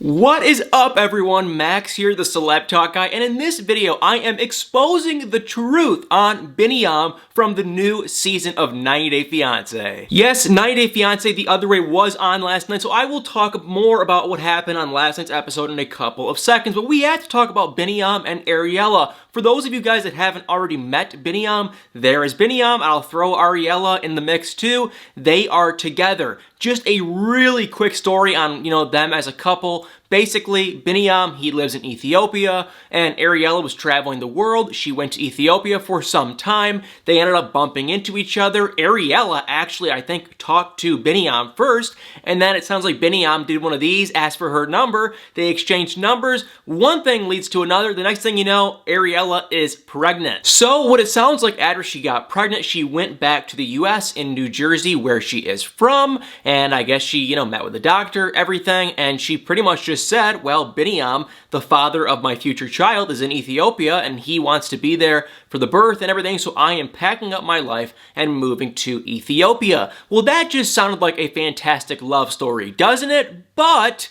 What is up, everyone? Max here, the Celeb Talk Guy, and in this video I am exposing the truth on Biniyam from the new season of 90 Day Fiance. Yes, 90 Day Fiance The Other Way was on last night, so I will talk more about what happened on last night's episode in a couple of seconds, but we have to talk about Binyam and Ariela. For those of you guys that haven't already met Binyam, there is Binyam. I'll throw Ariela in the mix too. They are together. Just a really quick story on, them as a couple. Basically, Biniyam, he lives in Ethiopia, and Ariela was traveling the world. She went to Ethiopia for some time. They ended up bumping into each other. Ariela actually, I think, talked to Biniyam first, and then it sounds like Biniyam did one of these, asked for her number. They exchanged numbers. One thing leads to another. The next thing you know, Ariela is pregnant. So what it sounds like, after she got pregnant, she went back to the US in New Jersey, where she is from, and I guess she, met with the doctor, everything, and she pretty much just said, well, Biniyam, the father of my future child, is in Ethiopia, and he wants to be there for the birth and everything, so I am packing up my life and moving to Ethiopia. Well, that just sounded like a fantastic love story, doesn't it? But,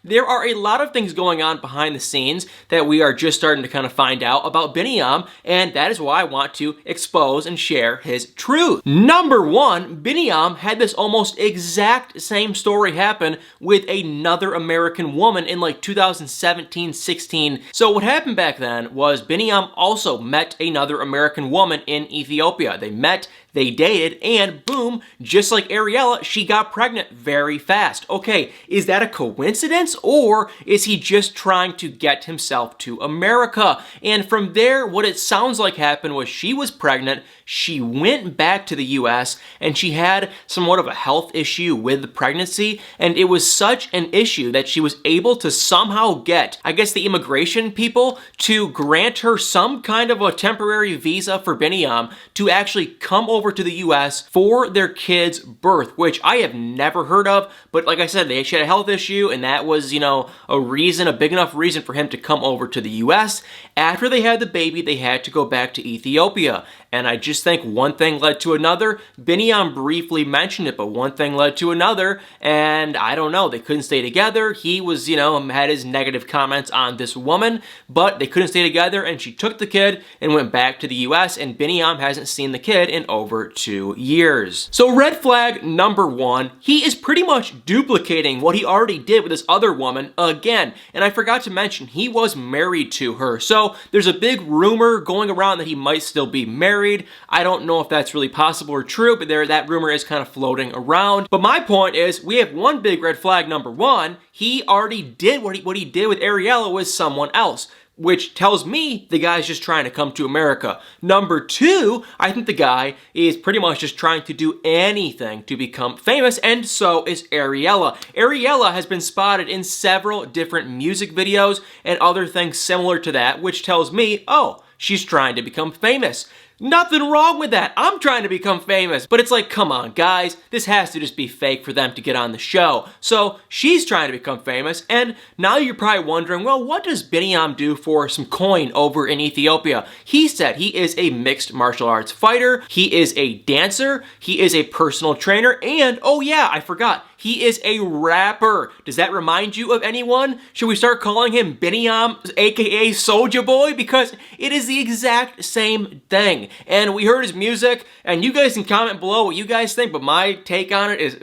there are a lot of things going on behind the scenes that we are just starting to kind of find out about Biniyam, and that is why I want to expose and share his truth. Number one, Biniyam had this almost exact same story happen with another American woman in like 2017-16. So what happened back then was Biniyam also met another American woman in Ethiopia. They met, they dated, and boom, just like Ariela, she got pregnant very fast. Okay, is that a coincidence, or is he just trying to get himself to America? And from there, what it sounds like happened was she was pregnant, she went back to the US, and she had somewhat of a health issue with the pregnancy, and it was such an issue that she was able to somehow get, I guess, the immigration people to grant her some kind of a temporary visa for Biniyam to actually come over to the US for their kid's birth, which I have never heard of, but like I said, she had a health issue, and that was, a big enough reason for him to come over to the US. After they had the baby, they had to go back to Ethiopia, and I just think one thing led to another. Biniyam briefly mentioned it, but one thing led to another, and I don't know, they couldn't stay together. He was, had his negative comments on this woman, but they couldn't stay together, and she took the kid and went back to the US, and Biniyam hasn't seen the kid in over 2 years. So red flag number one, he is pretty much duplicating what he already did with this other woman again. And I forgot to mention, he was married to her. So there's a big rumor going around that he might still be married. I don't know if that's really possible or true, but that rumor is kind of floating around. But my point is, we have one big red flag number one. He already did what he did with Ariela with someone else, which tells me the guy's just trying to come to America. Number two, I think the guy is pretty much just trying to do anything to become famous, and so is Ariela. Ariela has been spotted in several different music videos and other things similar to that, which tells me, oh, she's trying to become famous. Nothing wrong with that. I'm trying to become famous. But it's like, come on, guys. This has to just be fake for them to get on the show. So she's trying to become famous. And now you're probably wondering, well, what does Biniyam do for some coin over in Ethiopia? He said he is a mixed martial arts fighter. He is a dancer. He is a personal trainer. And, oh yeah, I forgot. He is a rapper. Does that remind you of anyone? Should we start calling him Biniyam, aka Soulja Boy? Because it is the exact same thing. And we heard his music, and you guys can comment below what you guys think, but my take on it is,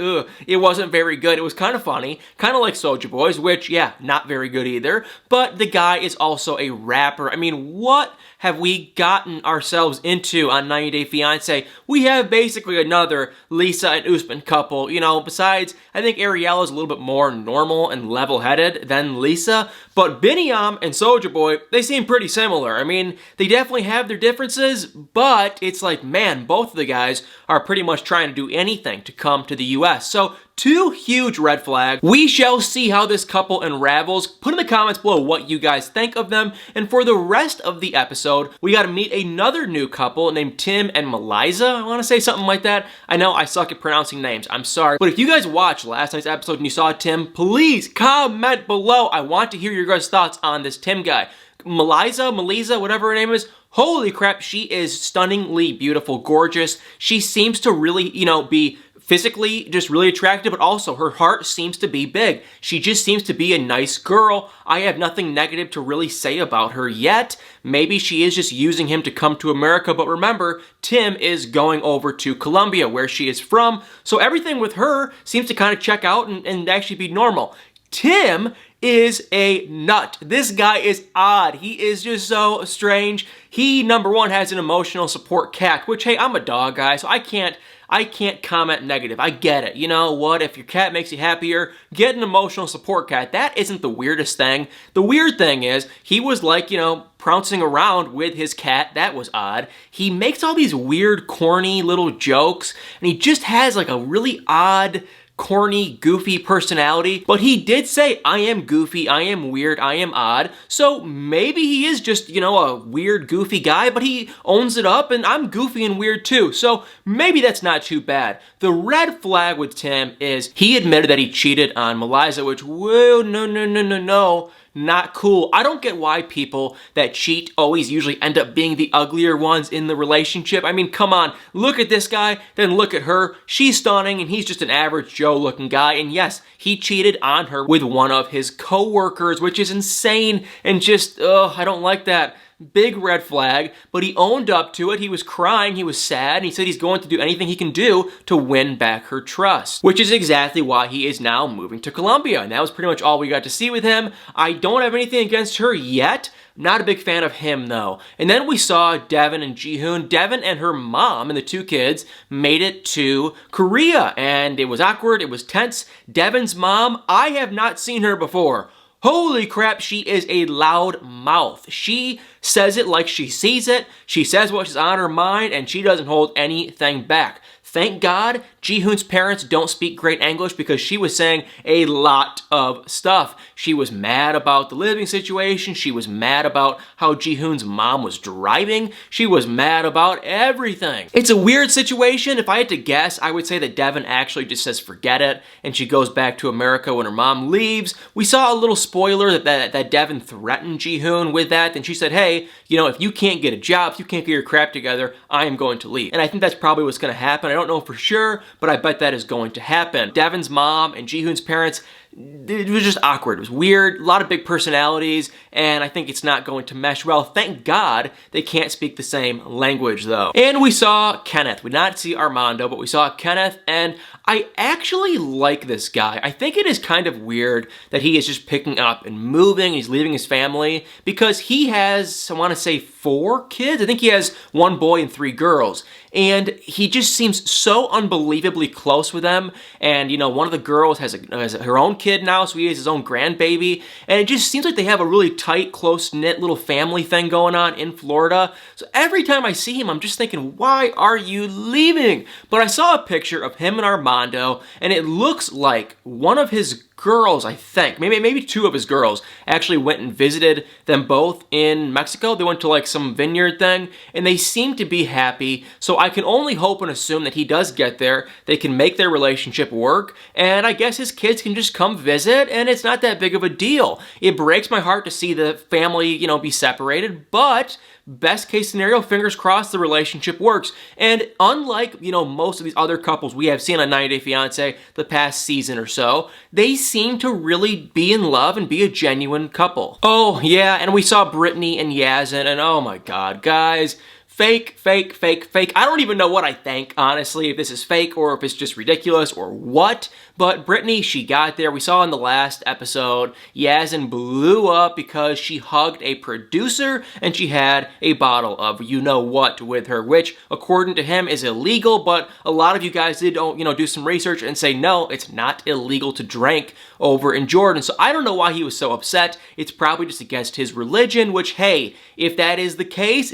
it wasn't very good. It was kind of funny, kind of like Soulja Boy's, which, yeah, not very good either. But the guy is also a rapper. I mean, what have we gotten ourselves into on 90 Day Fiance? We have basically another Lisa and Usman couple. Besides, I think Ariela is a little bit more normal and level-headed than Lisa, but Biniyam and Soulja Boy, they seem pretty similar. I mean, they definitely have their differences, but it's like, man, both of the guys are pretty much trying to do anything to come to the US. So two huge red flags. We shall see how this couple unravels. Put in the comments below what you guys think of them. And for the rest of the episode, we got to meet another new couple named Tim and Meliza. I want to say something like that. I know I suck at pronouncing names. I'm sorry. But if you guys watched last night's episode and you saw Tim, please comment below. I want to hear your guys' thoughts on this Tim guy. Meliza, whatever her name is. Holy crap, she is stunningly beautiful, gorgeous. She seems to really, be physically just really attractive, but also her heart seems to be big. She just seems to be a nice girl. I have nothing negative to really say about her yet. Maybe she is just using him to come to America, but remember, Tim is going over to Colombia, where she is from, so everything with her seems to kind of check out and actually be normal. Tim is a nut. This guy is odd. He is just so strange. He, number one, has an emotional support cat, which, hey, I'm a dog guy, so I can't comment negative. I get it. You know what? If your cat makes you happier, get an emotional support cat. That isn't the weirdest thing. The weird thing is, he was like, pouncing around with his cat. That was odd. He makes all these weird, corny little jokes, and he just has like a really odd, corny, goofy personality, but he did say, I am goofy, I am weird, I am odd, so maybe he is just, a weird, goofy guy, but he owns it up, and I'm goofy and weird too, so maybe that's not too bad. The red flag with Tim is he admitted that he cheated on Melissa, which, whoa, no, not cool. I don't get why people that cheat always usually end up being the uglier ones in the relationship. I mean, come on, look at this guy, then look at her. She's stunning and he's just an average Joe looking guy. And yes, he cheated on her with one of his co-workers, which is insane and just, I don't like that. Big red flag, but he owned up to it. He was crying, he was sad, and he said he's going to do anything he can do to win back her trust, which is exactly why he is now moving to Colombia, and that was pretty much all we got to see with him. I don't have anything against her yet. Not a big fan of him, though. And then we saw Deavan and Jihoon. Deavan and her mom and the two kids made it to Korea, and it was awkward, it was tense. Deavan's mom, I have not seen her before. Holy crap, she is a loud mouth. She says it like she sees it. She says what's on her mind, and she doesn't hold anything back. Thank God Jihoon's parents don't speak great English, because she was saying a lot of stuff. She was mad about the living situation. She was mad about how Jihoon's mom was driving. She was mad about everything. It's a weird situation. If I had to guess, I would say that Deavan actually just says forget it, and she goes back to America when her mom leaves. We saw a little spoiler that Deavan threatened Jihoon with that, and she said, hey, if you can't get a job, if you can't get your crap together, I am going to leave. And I think that's probably what's going to happen. I don't know for sure, but I bet that is going to happen. Deavan's mom and Jihoon's parents, it was just awkward. It was weird, a lot of big personalities, and I think it's not going to mesh well. Thank God they can't speak the same language, though. And we saw Kenneth. We did not see Armando, but we saw Kenneth, and I actually like this guy. I think it is kind of weird that he is just picking up and moving, he's leaving his family, because he has, I want to say, 4 kids. I think he has 1 boy and 3 girls, and he just seems so unbelievably close with them. And one of the girls has her own kid now, so he has his own grandbaby, and it just seems like they have a really tight, close-knit little family thing going on in Florida. So every time I see him, I'm just thinking, why are you leaving? But I saw a picture of him and Armando, and it looks like one of his girls, I think, maybe 2 of his girls, actually went and visited them both in Mexico. They went to like some vineyard thing, and they seem to be happy. So I can only hope and assume that he does get there, they can make their relationship work, and I guess his kids can just come visit, and it's not that big of a deal. It breaks my heart to see the family, be separated, but best case scenario, fingers crossed, the relationship works. And unlike, most of these other couples we have seen on 90 Day Fiance the past season or so, they seem to really be in love and be a genuine couple. Oh, yeah, and we saw Britney and Yazin, and oh my God, guys, fake. I don't even know what I think, honestly, if this is fake or if it's just ridiculous or what. But Britney, she got there. We saw in the last episode, Yazin blew up because she hugged a producer and she had a bottle of you-know-what with her, which, according to him, is illegal. But a lot of you guys did, do some research and say, no, it's not illegal to drink over in Jordan. So I don't know why he was so upset. It's probably just against his religion, which, hey, if that is the case,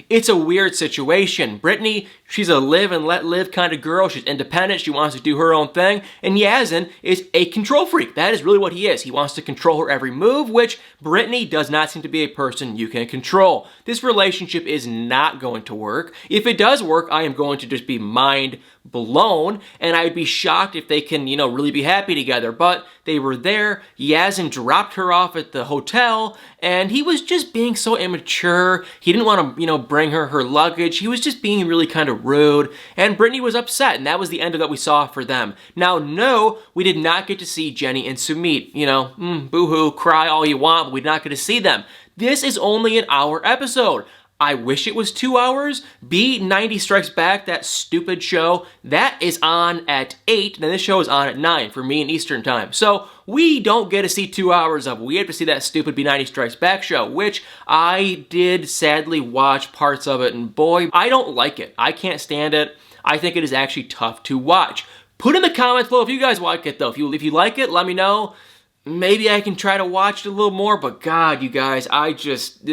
it's a weird situation. Britney, she's a live and let live kind of girl. She's independent. She wants to do her own thing. And Yazin is a control freak. That is really what he is. He wants to control her every move, which Britney does not seem to be a person you can control. This relationship is not going to work. If it does work, I am going to just be mind blown, and I'd be shocked if they can, really be happy together. But they were there. Yazan dropped her off at the hotel, and he was just being so immature. He didn't want to, bring her luggage. He was just being really kind of rude, and Britney was upset, and that was the end of that we saw for them. Now, no, we did not get to see Jenny and Sumit. Boo-hoo, cry all you want, but we're not going to see them. This is only an hour episode. I wish it was 2 hours. B90 Strikes Back, that stupid show, that is on at 8, and this show is on at 9 for me in Eastern Time. So we don't get to see 2 hours of it. We have to see that stupid B90 Strikes Back show, which I did sadly watch parts of it, and boy, I don't like it. I can't stand it. I think it is actually tough to watch. Put in the comments below if you guys like it, though. If you like it, let me know. Maybe I can try to watch it a little more, but God, you guys, I just,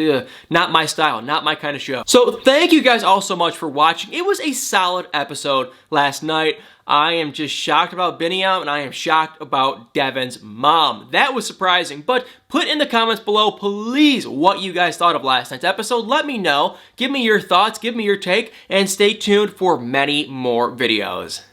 not my style, not my kind of show. So thank you guys all so much for watching. It was a solid episode last night. I am just shocked about Biniyam, and I am shocked about Deavan's mom. That was surprising, but put in the comments below, please, what you guys thought of last night's episode. Let me know. Give me your thoughts, give me your take, and stay tuned for many more videos.